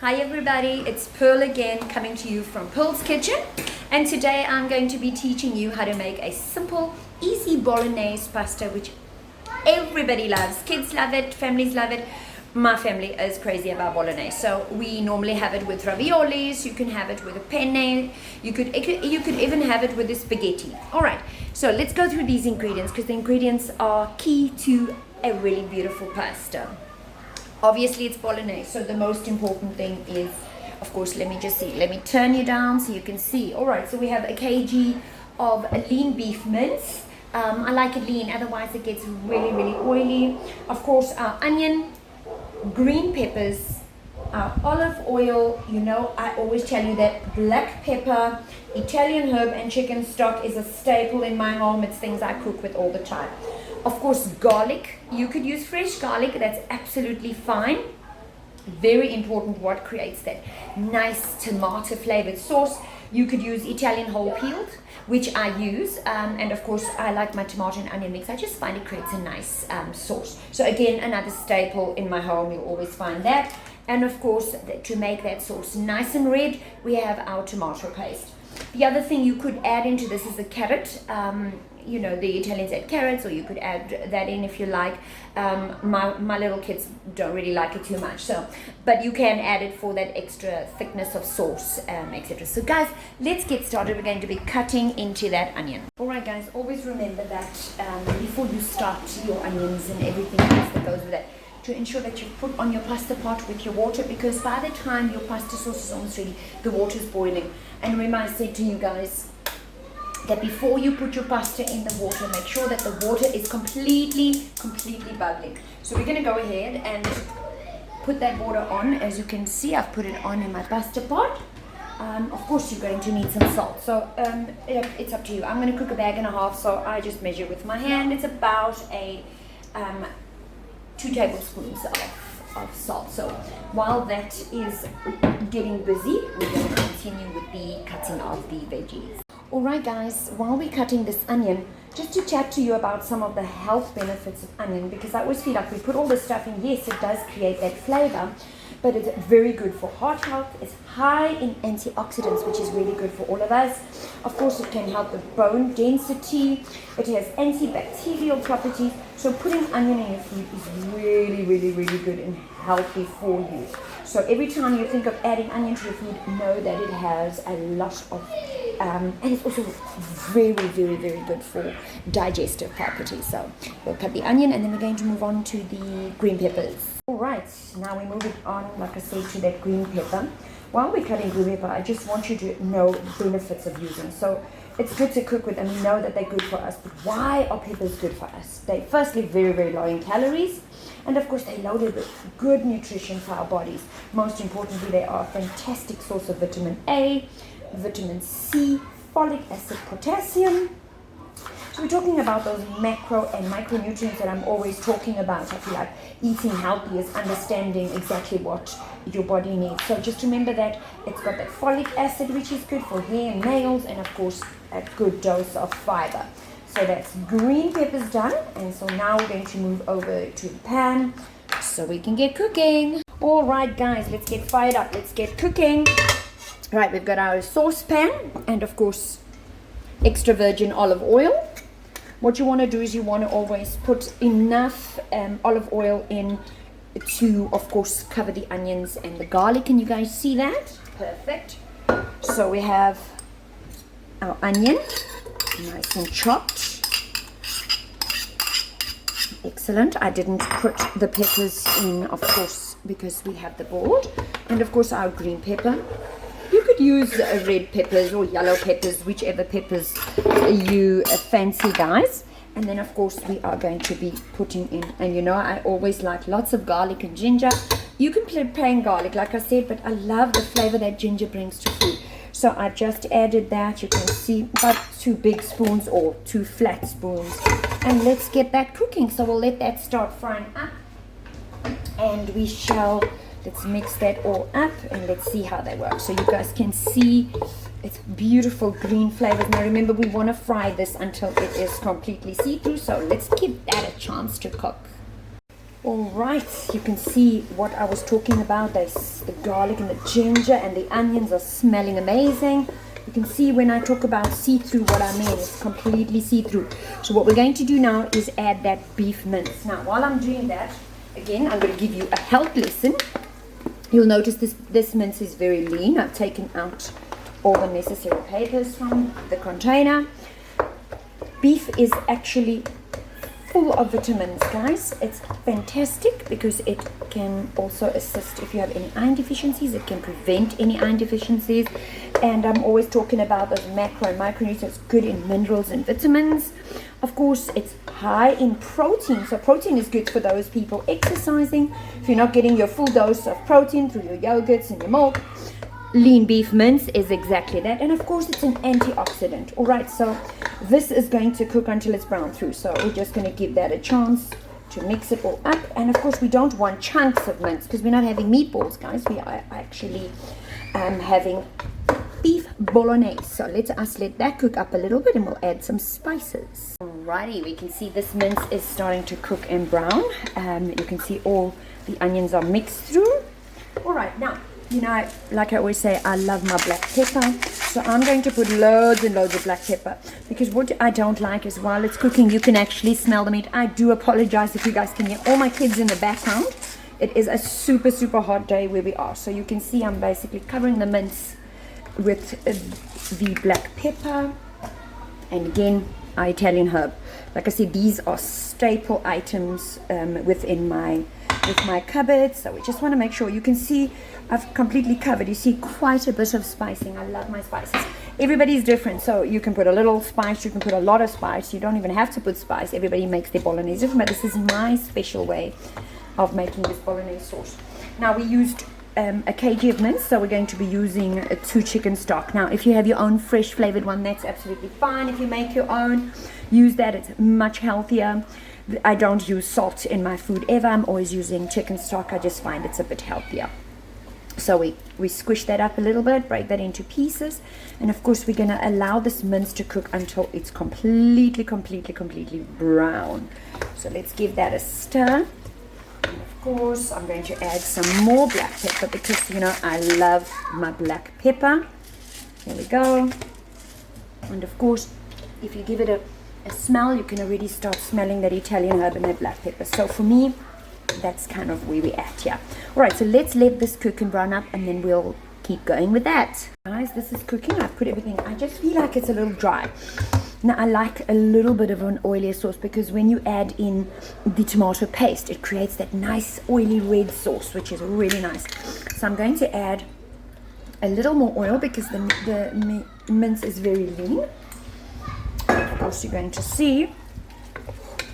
Hi everybody, it's Pearl again, coming to you from Pearl's Kitchen, and today I'm going to be teaching you how to make a simple, easy bolognese pasta which everybody loves. Kids love it, families love it. My family is crazy about bolognese, so we normally have it with raviolis. You can have it with a penne. You could even have it with a spaghetti. All right, so let's go through these ingredients because the ingredients are key to a really beautiful pasta. Obviously it's bolognese, so the most important thing is, of course, let me turn you down so you can see. All right, so we have a kg of lean beef mince. I like it lean, otherwise it gets really oily. Of course, our onion, green peppers, olive oil. You know, I always tell you that black pepper, Italian herb and chicken stock is a staple in my home. It's things I cook with all the time. Of course, garlic. You could use fresh garlic, that's absolutely fine. Very important, what creates that nice tomato flavored sauce. You could use Italian whole peeled, which I use, and of course I like my tomato and onion mix. I just find it creates a nice sauce. So again, another staple in my home, you'll always find that. And of course, to make that sauce nice and red, we have our tomato paste. The other thing you could add into this is a carrot. You know, the Italians add carrots, or you could add that in if you like. My little kids don't really like it too much, so, but you can add it for that extra thickness of sauce, etc. So guys, let's get started. We're going to be cutting into that onion. All right guys, always remember that before you start your onions and everything else that goes with that, to ensure that you put on your pasta pot with your water, because by the time your pasta sauce is almost ready, the water is boiling. And remember, I said to you guys that before you put your pasta in the water, make sure that the water is completely bubbling. So we're going to go ahead and put that water on. As you can see, I've put it on in my pasta pot. Of course, you're going to need some salt. So it's up to you. I'm going to cook a bag and a half, so I just measure with my hand. It's about 2 tablespoons of salt. So while that is getting busy, we're going to continue with the cutting of the veggies. Alright guys, while we're cutting this onion, just to chat to you about some of the health benefits of onion, because I always feel like we put all this stuff in, yes, it does create that flavor, but it's very good for heart health. It's high in antioxidants, which is really good for all of us. Of course, it can help with bone density. It has antibacterial properties. So putting onion in your food is really good and healthy for you. So every time you think of adding onion to your food, know that it has a lot of and it's also very good for digestive properties. So we'll cut the onion and then we're going to move on to the green peppers. Alright, now we're moving on, like I said, to that green pepper. While we're cutting green pepper, I just want you to know the benefits of using. So it's good to cook with them. We know that they're good for us, but why are peppers good for us? They're firstly very low in calories, and of course they're loaded with good nutrition for our bodies. Most importantly, they are a fantastic source of vitamin A, vitamin C, folic acid, potassium. So we're talking about those macro and micronutrients that I'm always talking about. I feel like eating healthy is understanding exactly what your body needs. So just remember that it's got that folic acid, which is good for hair and nails, and of course a good dose of fiber. So that's green peppers done, and so now we're going to move over to the pan so we can get cooking. All right guys, let's get fired up. Let's get cooking. Right, we've got our saucepan and of course extra virgin olive oil. What you want to do is you want to always put enough olive oil in to, of course, cover the onions and the garlic. Can you guys see that? Perfect. So we have our onion, nice and chopped. Excellent. I didn't put the peppers in, of course, because we have the board. And of course our green pepper. You could use red peppers or yellow peppers, whichever peppers you fancy, guys. And then of course we are going to be putting in, and you know I always like lots of garlic and ginger. You can play plain garlic, like I said, but I love the flavor that ginger brings to food. So I just added that. You can see about 2 big spoons or 2 flat spoons. And let's get that cooking. So we'll let that start frying up, and we shall, let's mix that all up and let's see how they work. So you guys can see it's beautiful green flavors. Now remember, we want to fry this until it is completely see-through. So let's give that a chance to cook. All right, you can see what I was talking about. The garlic and the ginger and the onions are smelling amazing. You can see when I talk about see-through what I mean. It's completely see-through. So what we're going to do now is add that beef mince. Now while I'm doing that, again, I'm going to give you a health lesson. You'll notice this mince is very lean. I've taken out all the necessary papers from the container. Beef is actually full of vitamins, guys. It's fantastic because it can also assist if you have any iron deficiencies. It can prevent any iron deficiencies, and I'm always talking about those macro and micronutrients, good in minerals and vitamins. Of course, it's high in protein, so protein is good for those people exercising. If you're not getting your full dose of protein through your yogurts and your milk, lean beef mince is exactly that. And of course, it's an antioxidant. All right, so this is going to cook until it's brown through, so we're just going to give that a chance to mix it all up. And of course, we don't want chunks of mince because we're not having meatballs, guys. We are actually having beef bolognese. So let that cook up a little bit, and we'll add some spices. Alrighty, we can see this mince is starting to cook and brown. You can see all the onions are mixed through. All right, now, you know, like I always say, I love my black pepper. So I'm going to put loads and loads of black pepper, because what I don't like is while it's cooking, you can actually smell the meat. I do apologize if you guys can hear all my kids in the background. It is a super, super hot day where we are. So you can see I'm basically covering the mince with the black pepper. And again, our Italian herb. Like I said, these are staple items within my cupboard. So we just want to make sure. You can see I've completely covered. You see quite a bit of spicing. I love my spices. Everybody's different, so you can put a little spice, you can put a lot of spice. You don't even have to put spice. Everybody makes their bolognese different, but this is my special way of making this bolognese sauce. Now we used a kg of mince, so we're going to be using 2 chicken stock. Now if you have your own fresh flavored one, that's absolutely fine. If you make your own, use that. It's much healthier. I don't use salt in my food ever. I'm always using chicken stock. I just find it's a bit healthier. So we squish that up a little bit, break that into pieces, and of course we're going to allow this mince to cook until it's completely brown. So let's give that a stir. And of course I'm going to add some more black pepper because, you know, I love my black pepper. There we go. And of course, if you give it a smell, you can already start smelling that Italian herb and that black pepper. So for me, that's kind of where we're at here. All right, so let's let this cook and brown up, and then we'll keep going with that. Guys, this is cooking. I've put everything. I just feel like it's a little dry. Now, I like a little bit of an oilier sauce because when you add in the tomato paste, it creates that nice oily red sauce, which is really nice. So I'm going to add a little more oil because the mince is very lean. Of course, you're going to see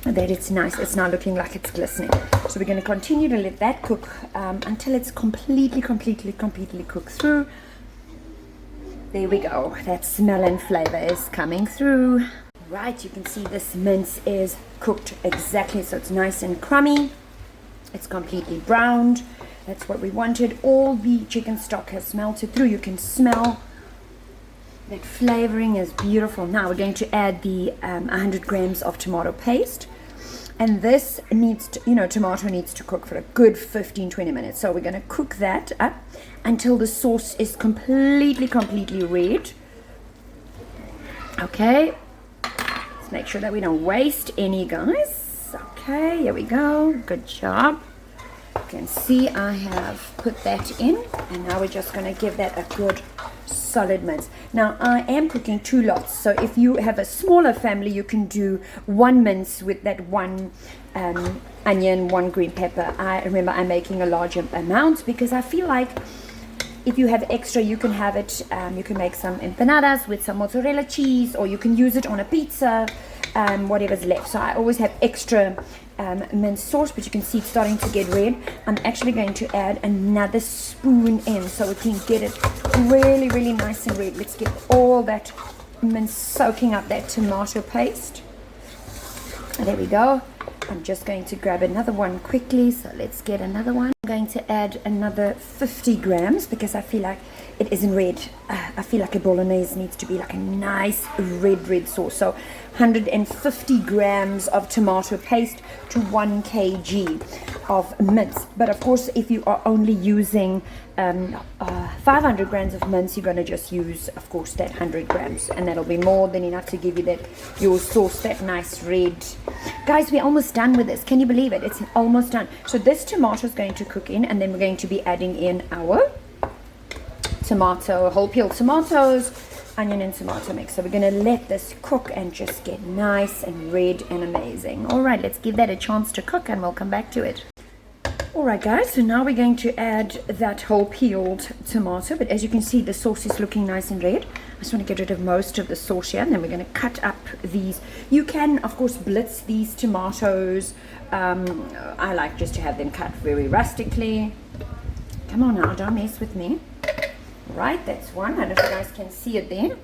that it's nice. It's now looking like it's glistening. So we're going to continue to let that cook until it's completely cooked through. There we go. That smell and flavor is coming through. Right, you can see this mince is cooked exactly, so it's nice and crummy. It's completely browned. That's what we wanted. All the chicken stock has melted through. You can smell that flavoring is beautiful. Now we're going to add the 100 grams of tomato paste. And this needs to, you know, tomato needs to cook for a good 15-20 minutes. So we're going to cook that up until the sauce is completely red. Okay. Let's make sure that we don't waste any, guys. Okay, here we go. Good job. You can see I have put that in. And now we're just going to give that a good solid mince. Now I am cooking 2 lots, so if you have a smaller family, you can do 1 mince with that 1 onion, 1 green pepper. I remember I'm making a larger amount because I feel like if you have extra, you can have it, you can make some empanadas with some mozzarella cheese, or you can use it on a pizza, whatever's left. So I always have extra mince sauce, but you can see it's starting to get red. I'm actually going to add another spoon in so we can get it really nice and red. Let's get all that mince soaking up that tomato paste. There we go. I'm just going to grab another one quickly, so let's get another one. I'm going to add another 50 grams because I feel like it isn't red. I feel like a bolognese needs to be like a nice red sauce. So 150 grams of tomato paste to 1 kg. of mince. But of course, if you are only using 500 grams of mince, you're going to just use, of course, that 100 grams, and that'll be more than enough to give you that your sauce, that nice red. Guys, we're almost done with this. Can you believe it? It's almost done. So this tomato is going to cook in, and then we're going to be adding in our tomato, whole peeled tomatoes, onion and tomato mix. So we're going to let this cook and just get nice and red and amazing. All right, let's give that a chance to cook, and we'll come back to it. All right, guys, so now we're going to add that whole peeled tomato, but as you can see, the sauce is looking nice and red. I just want to get rid of most of the sauce here, and then we're going to cut up these. You can, of course, blitz these tomatoes. I like just to have them cut very rustically. Come on now, don't mess with me. Right, that's one. I don't know if you guys can see it there.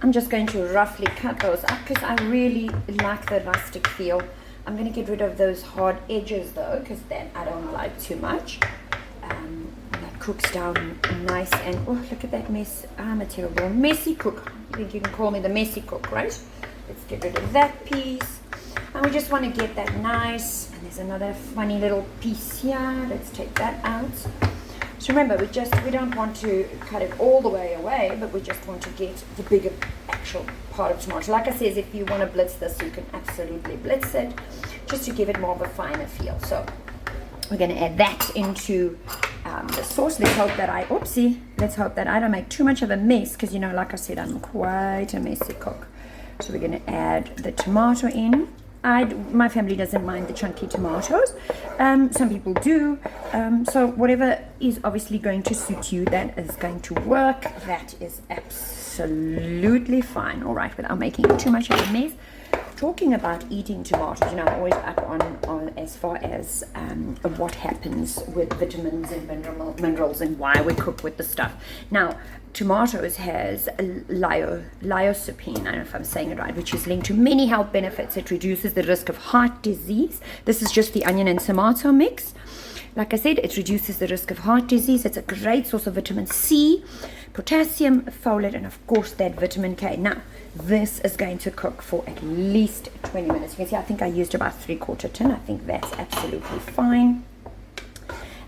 I'm just going to roughly cut those up because I really like the rustic feel. I'm going to get rid of those hard edges though, because that I don't like too much. That cooks down nice, and oh, look at that mess. I'm a terrible messy cook. I think you can call me the messy cook, right? Let's get rid of that piece. And we just want to get that nice. And there's another funny little piece here. Let's take that out. So remember, we don't want to cut it all the way away, but we just want to get the bigger actual part of tomato. Like I said, if you want to blitz this, you can absolutely blitz it, just to give it more of a finer feel. So we're going to add that into the sauce. Let's hope that I don't make too much of a mess, because you know, like I said, I'm quite a messy cook. So we're going to add the tomato in. My family doesn't mind the chunky tomatoes. Some people do. So whatever is obviously going to suit you, that is going to work. That is absolutely fine. All right, without making too much of a mess. Talking about eating tomatoes, you know, I'm always up on as far as what happens with vitamins and minerals and why we cook with the stuff. Now, tomatoes has lycopene, I don't know if I'm saying it right, which is linked to many health benefits. It reduces the risk of heart disease. This is just the onion and tomato mix. Like I said, it reduces the risk of heart disease. It's a great source of vitamin C, potassium, folate, and of course that vitamin K. Now, this is going to cook for at least 20 minutes. You can see I think I used about 3/4 tin. I think that's absolutely fine.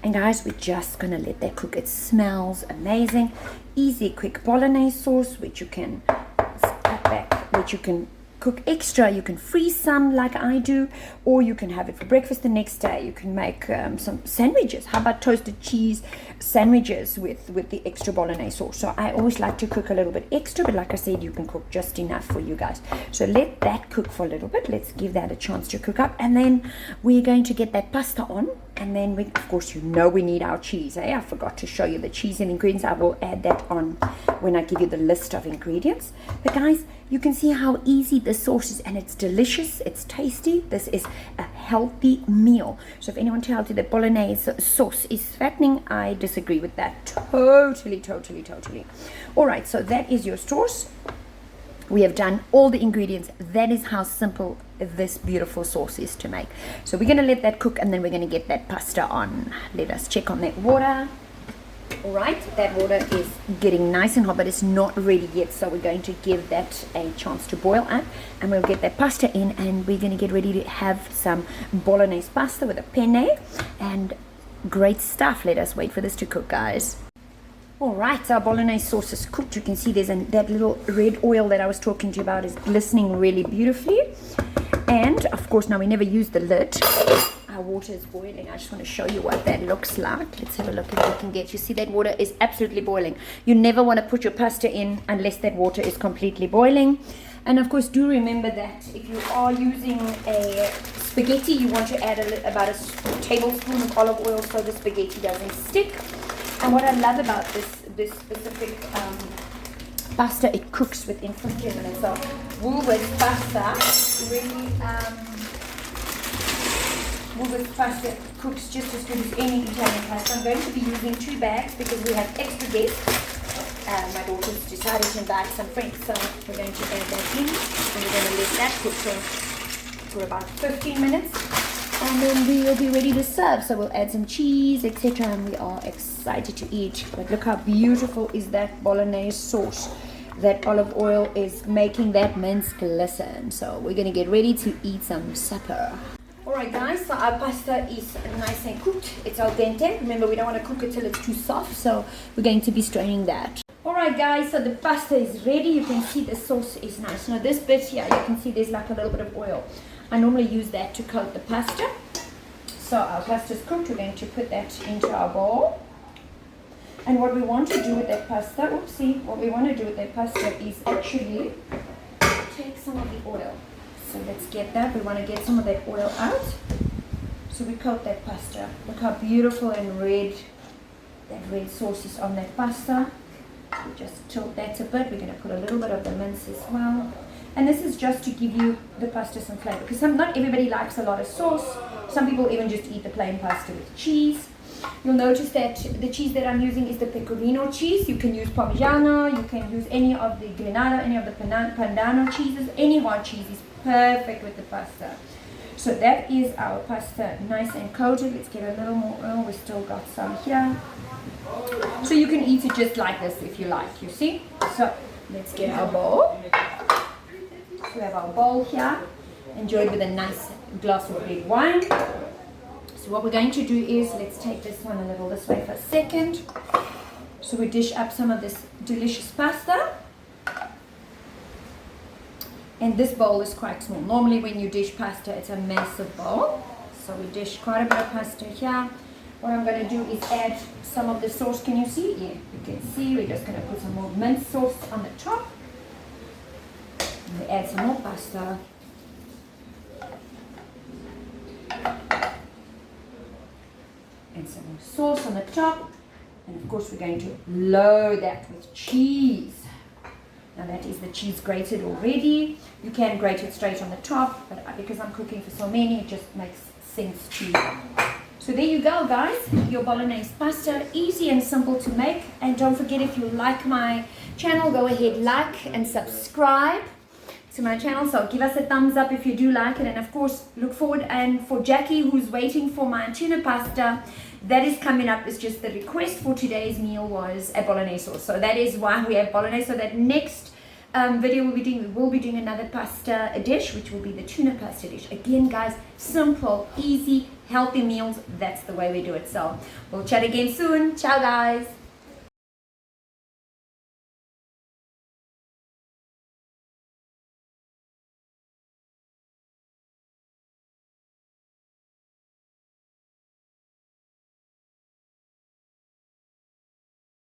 And guys, we're just going to let that cook. It smells amazing. Easy, quick Bolognese sauce, which you can cut back, which you can cook extra. You can freeze some like I do, or you can have it for breakfast the next day. You can make some sandwiches. How about toasted cheese sandwiches with the extra Bolognese sauce? So I always like to cook a little bit extra, but like I said, you can cook just enough for you guys. So let that cook for a little bit. Let's give that a chance to cook up, and then we're going to get that pasta on. And then we, of course, you know we need our cheese. I forgot to show you the cheese and ingredients. I will add that on when I give you the list of ingredients. But guys, you can see how easy this sauce is, and it's delicious, it's tasty. This is a healthy meal. So if anyone tells you that Bolognese sauce is fattening, I disagree with that. Totally. All right, so that is your sauce. We have done all the ingredients. That is how simple this beautiful sauce is to make. So we're going to let that cook, and then we're going to get that pasta on. Let us check on that water. All right, that water is getting nice and hot, but it's not ready yet. So we're going to give that a chance to boil up, and we'll get that pasta in, and we're going to get ready to have some Bolognese pasta with a penne, and great stuff. Let us wait for this to cook, guys. All right, our Bolognese sauce is cooked. You can see there's that little red oil that I was talking to you about is glistening really beautifully. And of course, now we never use the lid. Our water is boiling. I just want to show you what that looks like. Let's have a look if we can get. You see that water is absolutely boiling. You never want to put your pasta in unless that water is completely boiling. And of course, do remember that if you are using a spaghetti, you want to add about a tablespoon of olive oil so the spaghetti doesn't stick. And what I love about this specific pasta, it cooks within 15 minutes. So Woolworths pasta really Woolworths pasta cooks just as good as any Italian pasta. I'm going to be using 2 bags because we have extra guests. My daughter's decided to invite some friends, so we're going to add that in, and we're going to let that cook for about 15 minutes. And then we will be ready to serve. So we'll add some cheese, etc. And we are excited to eat. But look how beautiful is that Bolognese sauce. That olive oil is making that mince glisten. So we're going to get ready to eat some supper. Alright guys, so our pasta is nice and cooked. It's al dente. Remember, we don't want to cook it till it's too soft, so we're going to be straining that. Alright guys, so the pasta is ready. You can see the sauce is nice. Now this bit here, you can see there's like a little bit of oil. I normally use that to coat the pasta. So our pasta is cooked. We're going to put that into our bowl. And what we want to do with that pasta, what we want to do with that pasta is actually take some of the oil. So let's get that. We want to get some of that oil out. So we coat that pasta. Look how beautiful and red that red sauce is on that pasta. We just tilt that a bit. We're going to put a little bit of the mince as well. And this is just to give you the pasta some flavor. Because not everybody likes a lot of sauce. Some people even just eat the plain pasta with cheese. You'll notice that the cheese that I'm using is the pecorino cheese. You can use Parmigiano, you can use any of the Granada, any of the Pandano cheeses. Any hard cheese is perfect with the pasta. So that is our pasta nice and coated. Let's get a little more oil. We still got some here. So you can eat it just like this if you like, you see. So let's get our bowl. So we have our bowl here. Enjoy it with a nice glass of red wine. So what we're going to do is, let's take this one a little this way for a second. So we dish up some of this delicious pasta. And this bowl is quite small. Normally when you dish pasta, it's a massive bowl. So we dish quite a bit of pasta here. What I'm going to do is add some of the sauce. Can you see? Yeah, you can see. We're just going to put some more mince sauce on the top. And we add some more pasta. And some more sauce on the top, and of course we're going to load that with cheese. Now that is the cheese grated already. You can grate it straight on the top, but because I'm cooking for so many, it just makes sense to. So there you go guys, your bolognese pasta, easy and simple to make. And don't forget, if you like my channel, go ahead, like and subscribe to my channel. So give us a thumbs up if you do like it, and of course look forward. And for Jackie, who's waiting for my tuna pasta, that is coming up. It's just the request for today's meal was a bolognese sauce, so that is why we have bolognese. So that next video we will be doing another pasta dish, which will be the tuna pasta dish. Again guys, simple, easy, healthy meals. That's the way we do it. So we'll chat again soon. Ciao guys.